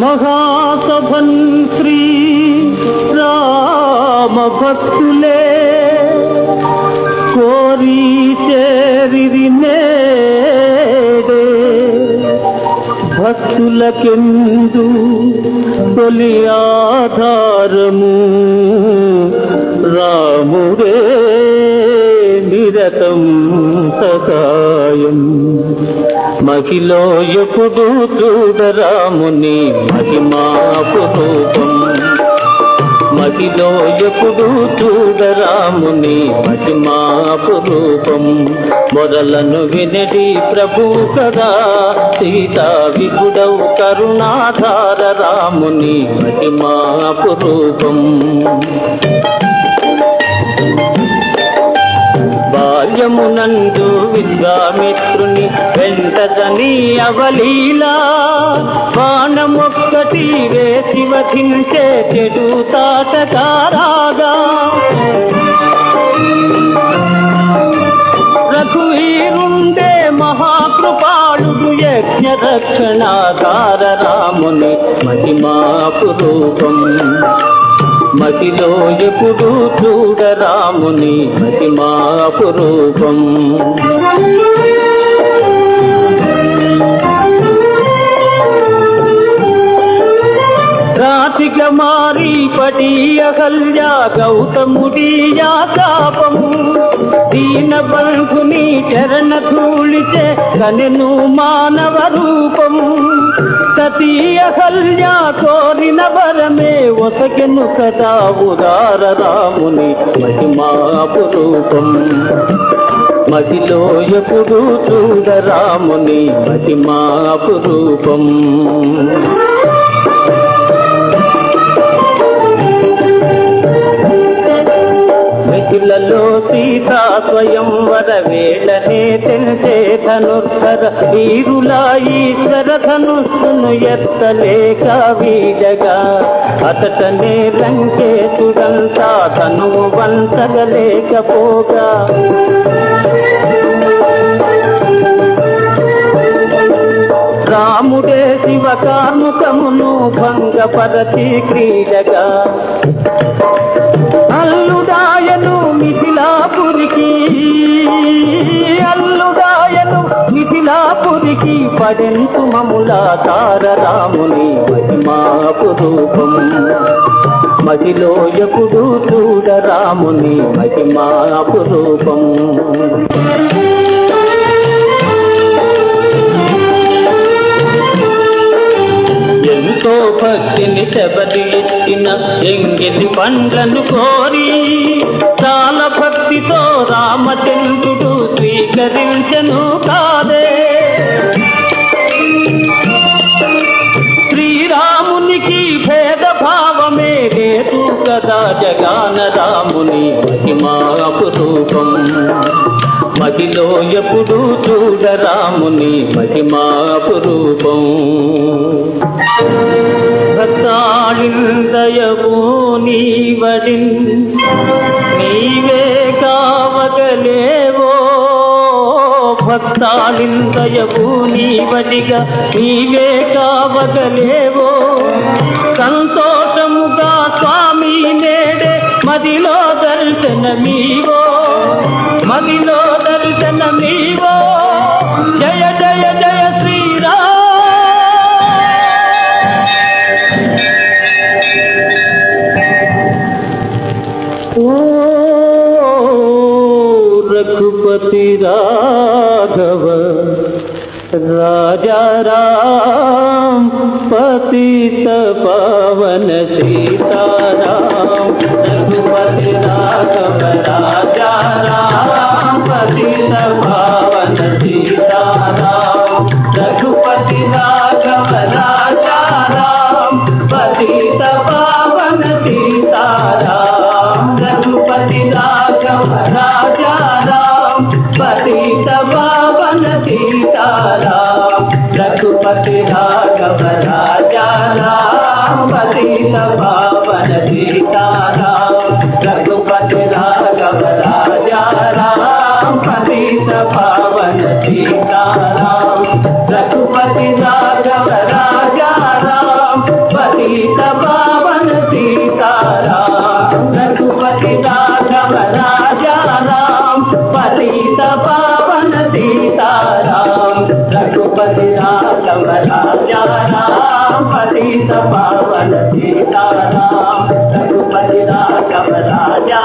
మహాసభన్ శ్రీ రామ భక్తులే కోరి చేరిరి నేడే భక్తులకెందు తొలి ఆధారము రాముడే నిరతం సకాయం మహిలో ఎప్పుడు చూడరాముని మహిమాపురూపం మహిలో ఎప్పుడు చూడరాముని మహిమాపురూపం మొదలను వినడి ప్రభు కదా సీతా విగుడౌ కరుణాధార రాముని మహిమాపురూపం బాల్యమునందు విశ్వామిత్రుని వెంటదని అవలీలా బాణమొక్కటి వేసి వధించే చెడు తాటకారాగా రఘువీరుండే మహాకృపాళుడు యజ్ఞ రక్షణాకార రాముని మహిమాపురూపం మహిలో ఎప్పుడు చూడరాముని మహిమాపురూపం రాతిక మారి పడి అహల్య గౌతముడి యాతాపము దీన బంధుని చరణ ధూళిచే కనెను మానవ రూపము సతీ అహల్య కోరిన వరమే ఒసకెను కదా ఉదార రాముని మహిమాపురూపం మహిలో ఎప్పుడు చూడరాముని మహిమాపురూపం మిథిలలో సీతా స్వయంవర వేళనే తెంచే ధనుర్ధర వీరులా ఈశ్వర ధనుస్సును ఎత్తలేక వీడగా అతటనే లంకేశుడంతా ధనువు వంచగలేకపోగా రాముడే శివ కార్ముకమును భంగపరచి క్రీడగా అల్లుడాయను మిథిలాపురికి పడెంతు మములా తార రాముని మహిమాపురూపం మహిలో ఎప్పుడు చూడరాముని మహిమాపురూపం ఎంతో భక్తిని శబరి ఇచ్చిన ఎంగిలి పండ్లను కోరి చాలా భక్తితో రామచంద్రుడు స్వీకరించను కాదే శ్రీరామునికి భేదభావమే లేదు కదా జగాన రాముని మహిమాపురూపం మహిలో ఎప్పుడు చూడరాముని మహిమాపురూపం భక్తాళిందయవో నీవడిన్ నీవే కావగలేవో భక్తాళిందయవో నీవడిగా నీవే కావగలేవో సంతోషముగా స్వామి నేడే మదిలో దర్శనమీవో మదిలో దర్శనమీవో జయ జయ జయ శ్రీరామ్ रघुपति राघव राजा राम पतित पावन सीताराम रघुपति राघव राजा राम पतित पावन सीताराम रघुपति राघव राजा राम पतित पावन सीताराम रघुपति राघव राजा राम पतित पावन सीताराम रघुपति राघव राजा राम पतित पावन सीताराम रघुपति राघव राजा राम पतित पावन सीताराम रघुपति राघव राजा राम रघुपति राघव राजा राम पतित पावन सीताराम रघुपति राघव राजा